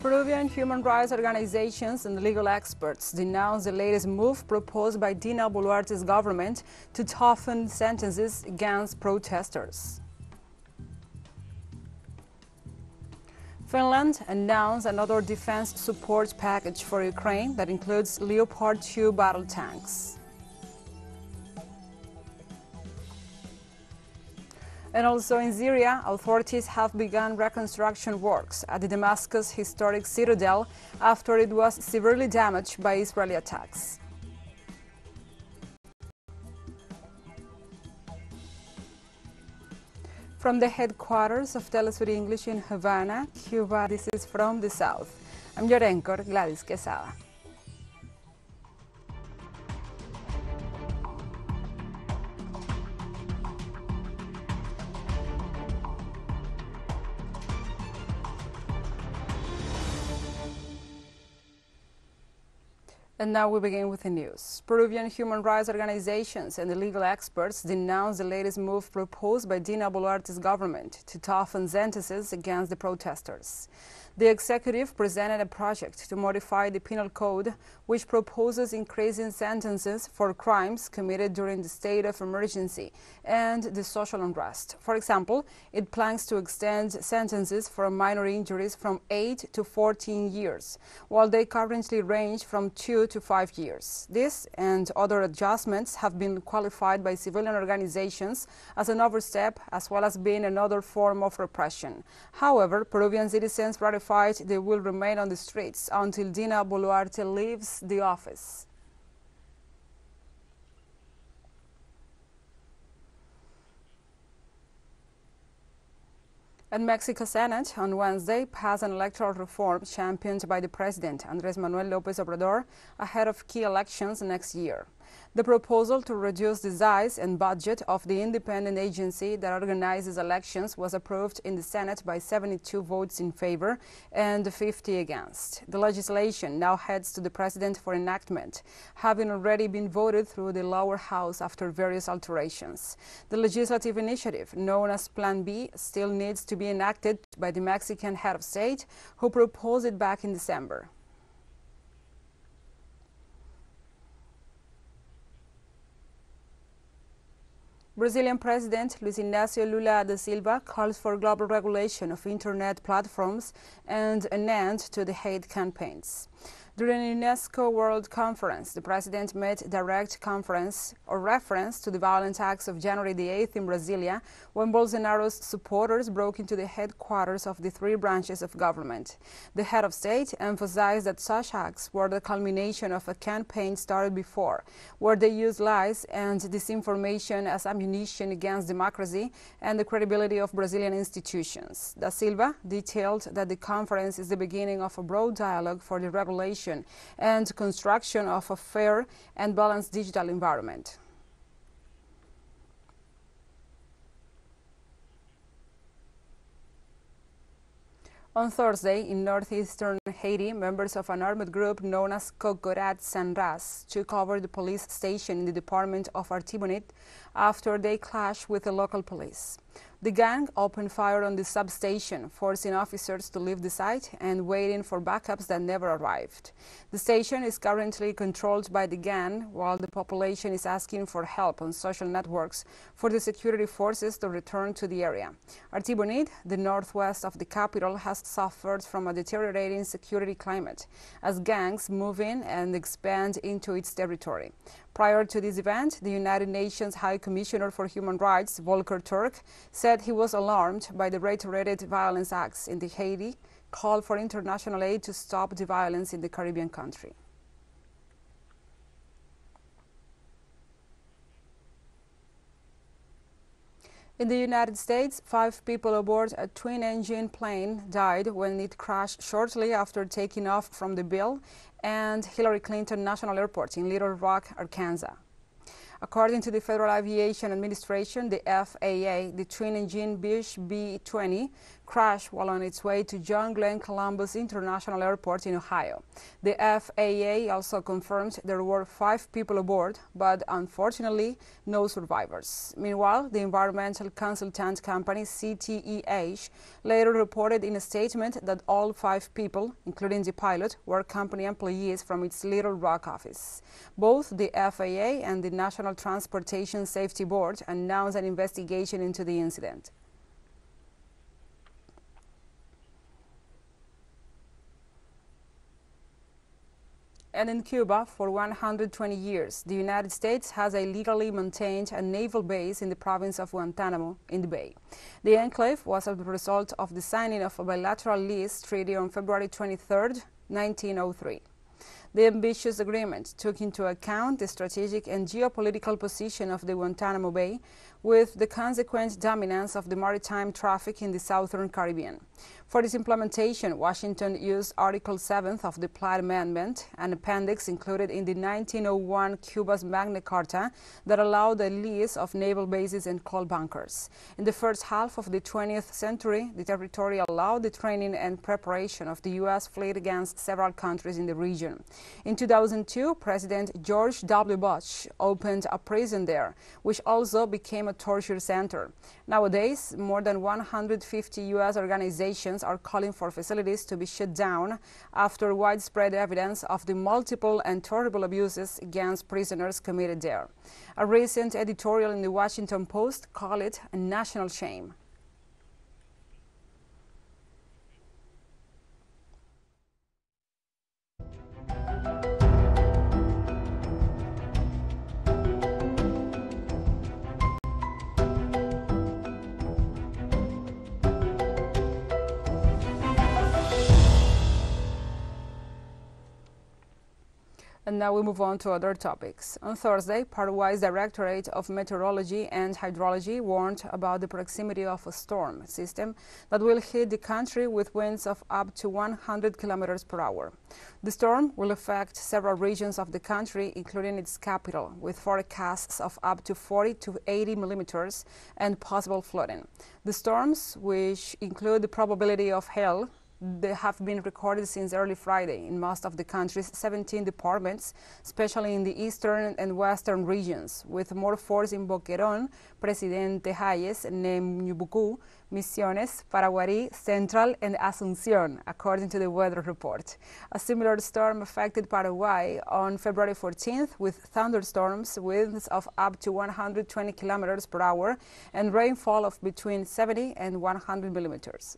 Peruvian human rights organizations and legal experts denounced the latest move proposed by Dina Boluarte's government to toughen sentences against protesters. Finland announced another defense support package for Ukraine that includes Leopard 2 battle tanks. And also in Syria, authorities have begun reconstruction works at the Damascus historic citadel after it was severely damaged by Israeli attacks. From the headquarters of TeleSUR English in Havana, Cuba, this is From the South. I'm your anchor, Gladys Quesada. And now we begin with the news. Peruvian human rights organizations and the legal experts denounced the latest move proposed by Dina Boluarte's government to toughen sentences against the protesters. The executive presented a project to modify the penal code, which proposes increasing sentences for crimes committed during the state of emergency and the social unrest. For example, it plans to extend sentences for minor injuries from 8 to 14 years, while they currently range from 2 to 5 years. This and other adjustments have been qualified by civilian organizations as an overstep, as well as being another form of repression. However, Peruvian citizens ratified they will remain on the streets until Dina Boluarte leaves the office. And Mexico Senate on Wednesday passed an electoral reform championed by the President, Andrés Manuel López Obrador, ahead of key elections next year. The proposal to reduce the size and budget of the independent agency that organizes elections was approved in the Senate by 72 votes in favor and 50 against. The legislation now heads to the President for enactment, having already been voted through the lower house after various alterations. The legislative initiative, known as Plan B, still needs to be enacted by the Mexican head of state, who proposed it back in December. Brazilian President Luiz Inácio Lula da Silva calls for global regulation of internet platforms and an end to the hate campaigns. During a UNESCO World Conference, the President made direct reference to the violent acts of January the 8th in Brasilia, when Bolsonaro's supporters broke into the headquarters of the three branches of government. The head of state emphasized that such acts were the culmination of a campaign started before, where they used lies and disinformation as ammunition against democracy and the credibility of Brazilian institutions. Da Silva detailed that the conference is the beginning of a broad dialogue for the regulation and construction of a fair and balanced digital environment. On Thursday, in northeastern Haiti, members of an armed group known as Cocorat Sanras took over the police station in the department of Artibonite after they clashed with the local police. The gang opened fire on the substation, forcing officers to leave the site and waiting for backups that never arrived. The station is currently controlled by the gang, while the population is asking for help on social networks for the security forces to return to the area. Artibonite, the northwest of the capital, has suffered from a deteriorating security climate as gangs move in and expand into its territory. Prior to this event, the United Nations High Commissioner for Human Rights, Volker Turk, said he was alarmed by the reiterated violence acts in Haiti, called for international aid to stop the violence in the Caribbean country. In the United States, 5 people aboard a twin-engine plane died when it crashed shortly after taking off from the Bill and Hillary Clinton National Airport in Little Rock, Arkansas. According to the Federal Aviation Administration, the FAA, the twin-engine Bish B-20 crashed while on its way to John Glenn Columbus International Airport in Ohio. The FAA also confirmed there were 5 people aboard, but unfortunately, no survivors. Meanwhile, the environmental consultant company CTEH later reported in a statement that all 5 people, including the pilot, were company employees from its Little Rock office. Both the FAA and the National Transportation Safety Board announced an investigation into the incident. And in Cuba, for 120 years, the United States has illegally maintained a naval base in the province of Guantanamo in the Bay. The enclave was a result of the signing of a bilateral lease treaty on February 23, 1903. The ambitious agreement took into account the strategic and geopolitical position of the Guantanamo Bay, with the consequent dominance of the maritime traffic in the southern Caribbean. For its implementation, Washington used Article 7 of the Platt Amendment, an appendix included in the 1901 Cuba's Magna Carta that allowed the lease of naval bases and coal bunkers. In the first half of the 20th century, the territory allowed the training and preparation of the U.S. fleet against several countries in the region. In 2002, President George W. Bush opened a prison there, which also became a torture center. Nowadays, more than 150 U.S. organizations are calling for facilities to be shut down after widespread evidence of the multiple and terrible abuses against prisoners committed there. A recent editorial in the Washington Post called it a national shame. And now we move on to other topics. On Thursday, Paraguay's Directorate of Meteorology and Hydrology warned about the proximity of a storm system that will hit the country with winds of up to 100 kilometers per hour. The storm will affect several regions of the country, including its capital, with forecasts of up to 40 to 80 millimeters and possible flooding. The storms, which include the probability of hail, they have been recorded since early Friday in most of the country's 17 departments, especially in the eastern and western regions, with more force in Boquerón, Presidente Hayes, Ñubucú, Misiones, Paraguarí, Central, and Asunción, according to the weather report. A similar storm affected Paraguay on February 14th with thunderstorms, winds of up to 120 kilometers per hour, and rainfall of between 70 and 100 millimeters.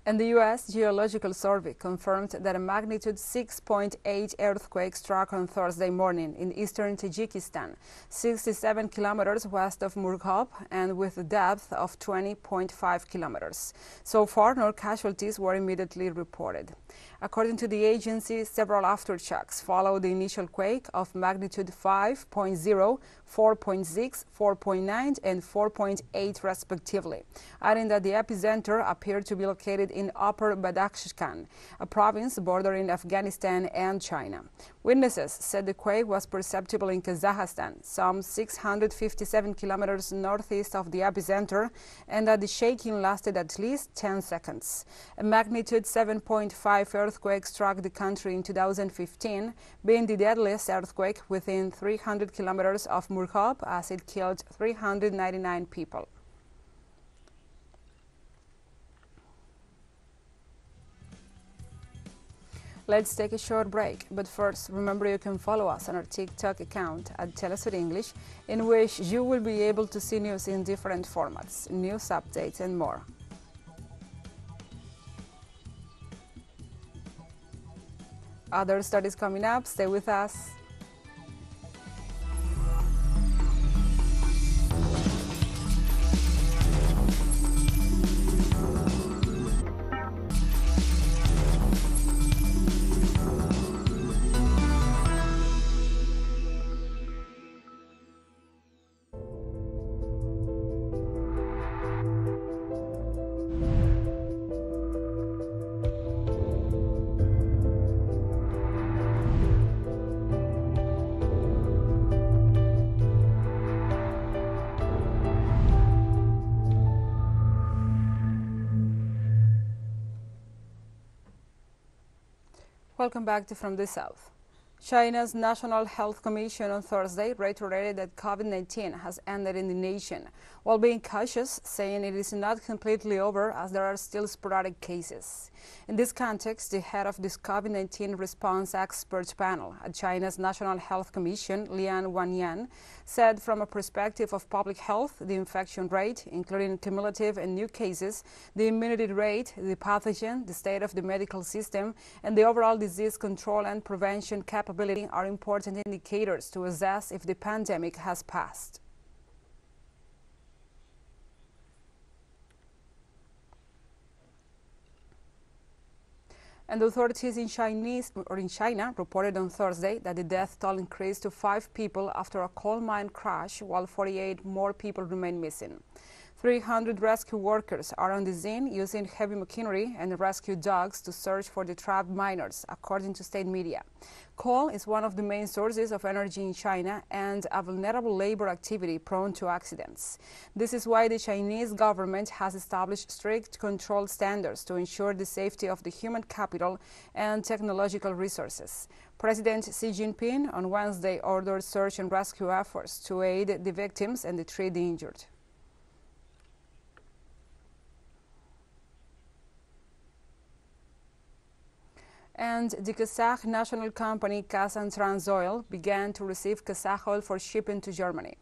And the U.S. Geological Survey confirmed that a magnitude 6.8 earthquake struck on Thursday morning in eastern Tajikistan, 67 kilometers west of Murghab, and with a depth of 20.5 kilometers. So far, no casualties were immediately reported. According to the agency, several aftershocks followed the initial quake of magnitude 5.0, 4.6, 4.9, and 4.8 respectively, adding that the epicenter appeared to be located in Upper Badakhshan, a province bordering Afghanistan and China. Witnesses said the quake was perceptible in Kazakhstan, some 657 kilometers northeast of the epicenter, and that the shaking lasted at least 10 seconds. A magnitude 7.5 earthquake struck the country in 2015, being the deadliest earthquake within 300 kilometers of Murghab, as it killed 399 people. Let's take a short break, but first, remember you can follow us on our TikTok account at TeleSUR English, in which you will be able to see news in different formats, news updates, and more. Other studies coming up, stay with us. Welcome back to From the South. China's National Health Commission on Thursday reiterated that COVID-19 has ended in the nation, while being cautious, saying it is not completely over as there are still sporadic cases. In this context, the head of this COVID-19 response experts panel at China's National Health Commission, Lian Wanyan, said from a perspective of public health, the infection rate, including cumulative and new cases, the immunity rate, the pathogen, the state of the medical system, and the overall disease control and prevention capability are important indicators to assess if the pandemic has passed. And authorities in China reported on Thursday that the death toll increased to 5 people after a coal mine crash, while 48 more people remain missing. 300 rescue workers are on the scene using heavy machinery and rescue dogs to search for the trapped miners, according to state media. Coal is one of the main sources of energy in China and a vulnerable labor activity prone to accidents. This is why the Chinese government has established strict control standards to ensure the safety of the human capital and technological resources. President Xi Jinping on Wednesday ordered search and rescue efforts to aid the victims and treat the injured. And the Kazakh national company Kazantransoil began to receive Kazakh oil for shipping to Germany.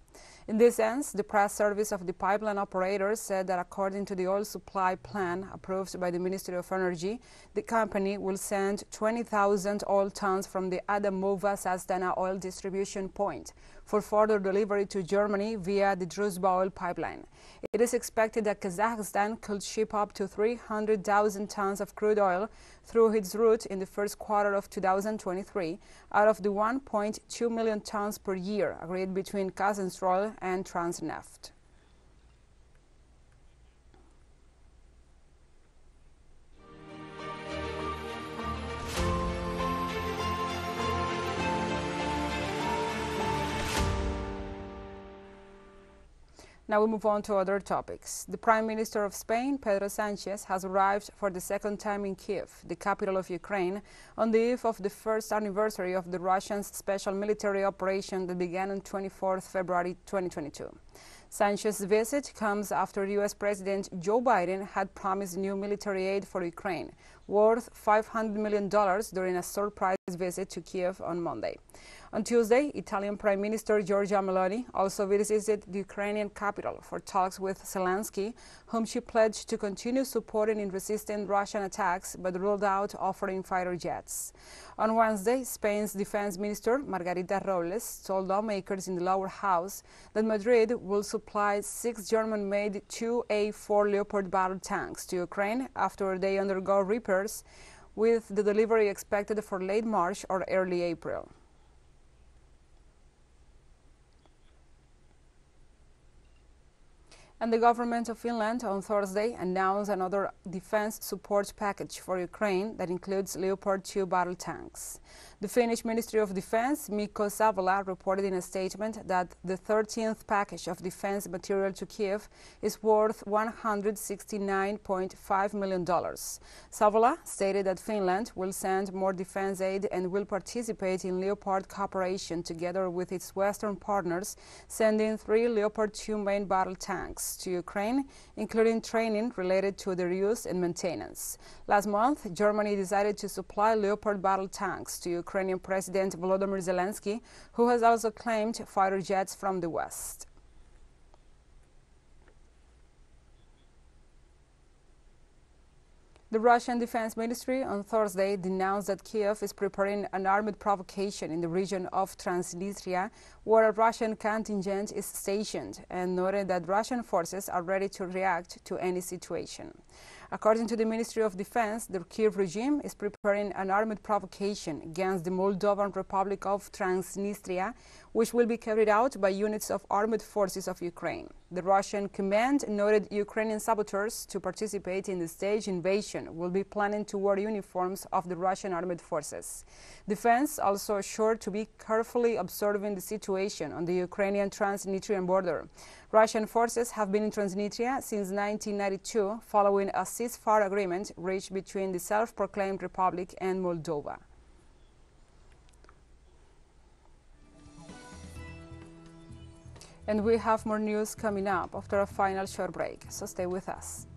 In this sense, the press service of the pipeline operator said that according to the oil supply plan approved by the Ministry of Energy, the company will send 20,000 oil tons from the Adamowa-Sazdana oil distribution point for further delivery to Germany via the Druzhba oil pipeline. It is expected that Kazakhstan could ship up to 300,000 tons of crude oil through its route in the first quarter of 2023, out of the 1.2 million tons per year agreed between Kazantransoil and Transneft. Now we move on to other topics. The Prime Minister of Spain, Pedro Sánchez, has arrived for the second time in Kiev, the capital of Ukraine, on the eve of the first anniversary of the Russian special military operation that began on 24 February 2022. Sanchez's visit comes after U.S. President Joe Biden had promised new military aid for Ukraine, worth $500 million during a surprise visit to Kiev on Monday. On Tuesday, Italian Prime Minister Giorgia Meloni also visited the Ukrainian capital for talks with Zelensky, whom she pledged to continue supporting in resisting Russian attacks, but ruled out offering fighter jets. On Wednesday, Spain's Defense Minister Margarita Robles told lawmakers in the lower house that Madrid will supply 6 German-made 2A4 Leopard battle tanks to Ukraine after they undergo repairs, with the delivery expected for late March or early April. And the government of Finland on Thursday announced another defense support package for Ukraine that includes Leopard 2 battle tanks. The Finnish Ministry of Defense, Mikko Savola, reported in a statement that the 13th package of defense material to Kiev is worth $169.5 million. Savola stated that Finland will send more defense aid and will participate in Leopard cooperation together with its Western partners, sending 3 Leopard 2 main battle tanks to Ukraine, including training related to their use and maintenance. Last month, Germany decided to supply Leopard battle tanks to Ukrainian President Volodymyr Zelensky, who has also claimed fighter jets from the West. The Russian Defense Ministry on Thursday denounced that Kiev is preparing an armed provocation in the region of Transnistria, where a Russian contingent is stationed, and noted that Russian forces are ready to react to any situation. According to the Ministry of Defense, the Kiev regime is preparing an armed provocation against the Moldovan Republic of Transnistria, which will be carried out by units of armed forces of Ukraine. The Russian command noted Ukrainian saboteurs to participate in the staged invasion will be planning to wear uniforms of the Russian armed forces. Defense also assured to be carefully observing the situation on the Ukrainian Transnistrian border. Russian forces have been in Transnistria since 1992, following a ceasefire agreement reached between the self-proclaimed republic and Moldova. And we have more news coming up after a final short break, so stay with us.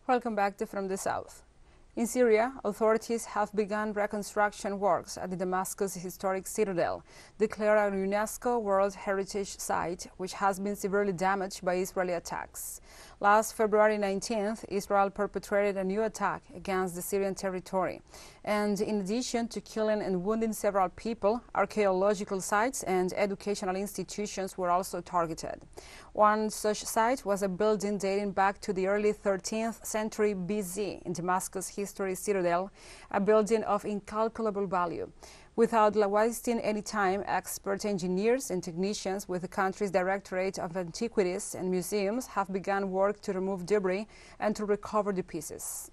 Welcome back to From the South. In Syria, authorities have begun reconstruction works at the Damascus historic citadel, declared a UNESCO World Heritage Site, which has been severely damaged by Israeli attacks. Last February 19th, Israel perpetrated a new attack against the Syrian territory. And in addition to killing and wounding several people, archaeological sites and educational institutions were also targeted. One such site was a building dating back to the early 13th century BC in Damascus History Citadel, a building of incalculable value. Without wasting any time, expert engineers and technicians with the country's Directorate of Antiquities and Museums have begun work to remove debris and to recover the pieces.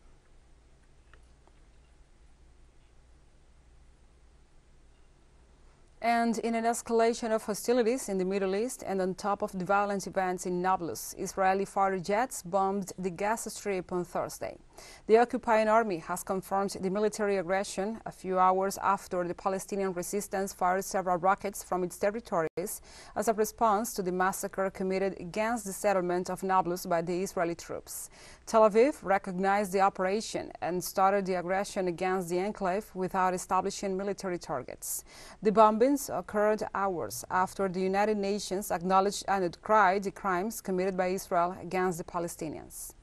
And in an escalation of hostilities in the Middle East and on top of the violent events in Nablus, Israeli fighter jets bombed the Gaza Strip on Thursday. The occupying army has confirmed the military aggression a few hours after the Palestinian resistance fired several rockets from its territories as a response to the massacre committed against the settlement of Nablus by the Israeli troops. Tel Aviv recognized the operation and started the aggression against the enclave without establishing military targets. The bombings occurred hours after the United Nations acknowledged and decried the crimes committed by Israel against the Palestinians.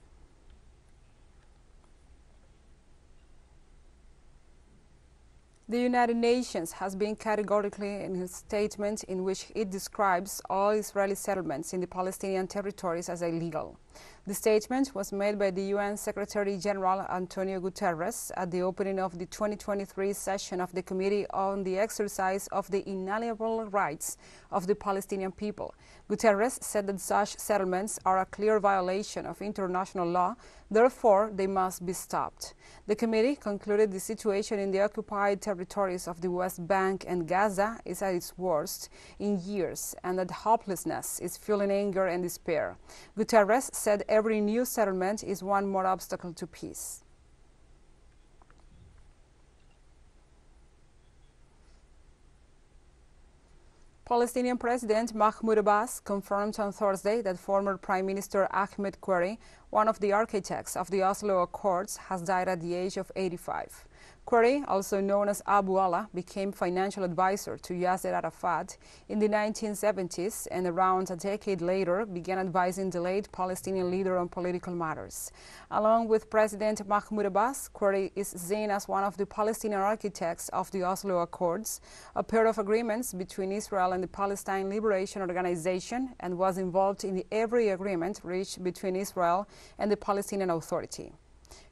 The United Nations has been categorically in a statement in which it describes all Israeli settlements in the Palestinian territories as illegal. The statement was made by the UN Secretary-General Antonio Guterres at the opening of the 2023 session of the Committee on the Exercise of the Inalienable Rights of the Palestinian People. Guterres said that such settlements are a clear violation of international law, therefore they must be stopped. The committee concluded the situation in the occupied territories of the West Bank and Gaza is at its worst in years and that hopelessness is fueling anger and despair. Guterres said every new settlement is one more obstacle to peace. Palestinian President Mahmoud Abbas confirmed on Thursday that former Prime Minister Ahmed Qureshi, one of the architects of the Oslo Accords, has died at the age of 85. Qureshi, also known as Abu Allah, became financial advisor to Yasser Arafat in the 1970s and around a decade later began advising the late Palestinian leader on political matters. Along with President Mahmoud Abbas, Qureshi is seen as one of the Palestinian architects of the Oslo Accords, a pair of agreements between Israel and the Palestine Liberation Organization, and was involved in every agreement reached between Israel and the Palestinian Authority.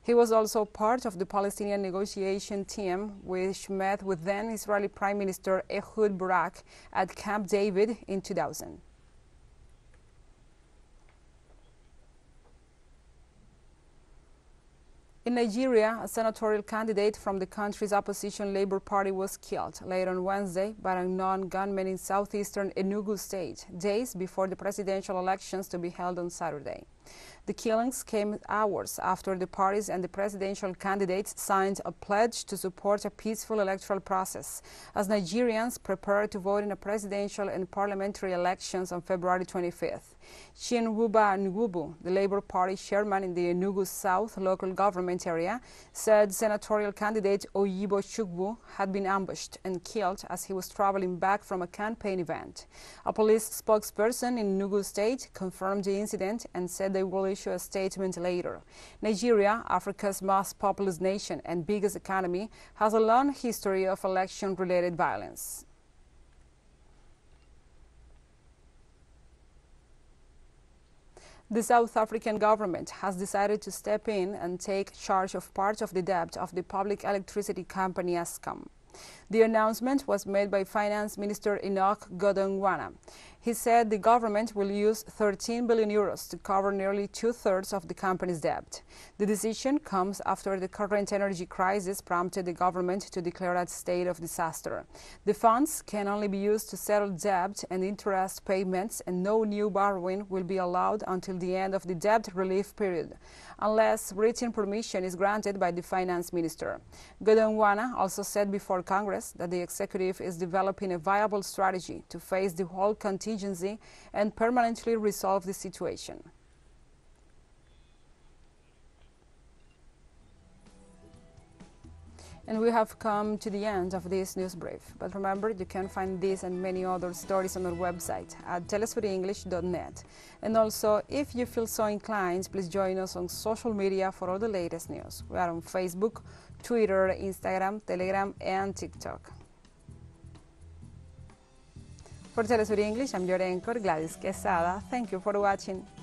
He was also part of the Palestinian negotiation team, which met with then Israeli Prime Minister Ehud Barak at Camp David in 2000. In Nigeria, a senatorial candidate from the country's opposition Labour Party was killed late on Wednesday by a unknown gunman in southeastern Enugu state, days before the presidential elections to be held on Saturday. The killings came hours after the parties and the presidential candidates signed a pledge to support a peaceful electoral process as Nigerians prepare to vote in the presidential and parliamentary elections on February 25th. Chinwuba Ngubu, the Labour Party chairman in the Enugu South local government area, said senatorial candidate Oyibo Chukwu had been ambushed and killed as he was traveling back from a campaign event. A police spokesperson in Enugu State confirmed the incident and said they will issue a statement later. Nigeria, Africa's most populous nation and biggest economy, has a long history of election-related violence. The South African government has decided to step in and take charge of part of the debt of the public electricity company Eskom. The announcement was made by Finance Minister Enoch Godongwana. He said the government will use 13 billion euros to cover nearly two-thirds of the company's debt. The decision comes after the current energy crisis prompted the government to declare a state of disaster. The funds can only be used to settle debt and interest payments, and no new borrowing will be allowed until the end of the debt relief period, unless written permission is granted by the finance minister. Godongwana also said before Congress that the executive is developing a viable strategy to face the whole contingency and permanently resolve the situation. And we have come to the end of this news brief. But remember, you can find this and many other stories on our website at telesurenglish.net. And also, if you feel so inclined, please join us on social media for all the latest news. We are on Facebook, Twitter, Instagram, Telegram, and TikTok. For TeleSUR English, I'm your anchor, Gladys Quesada. Thank you for watching.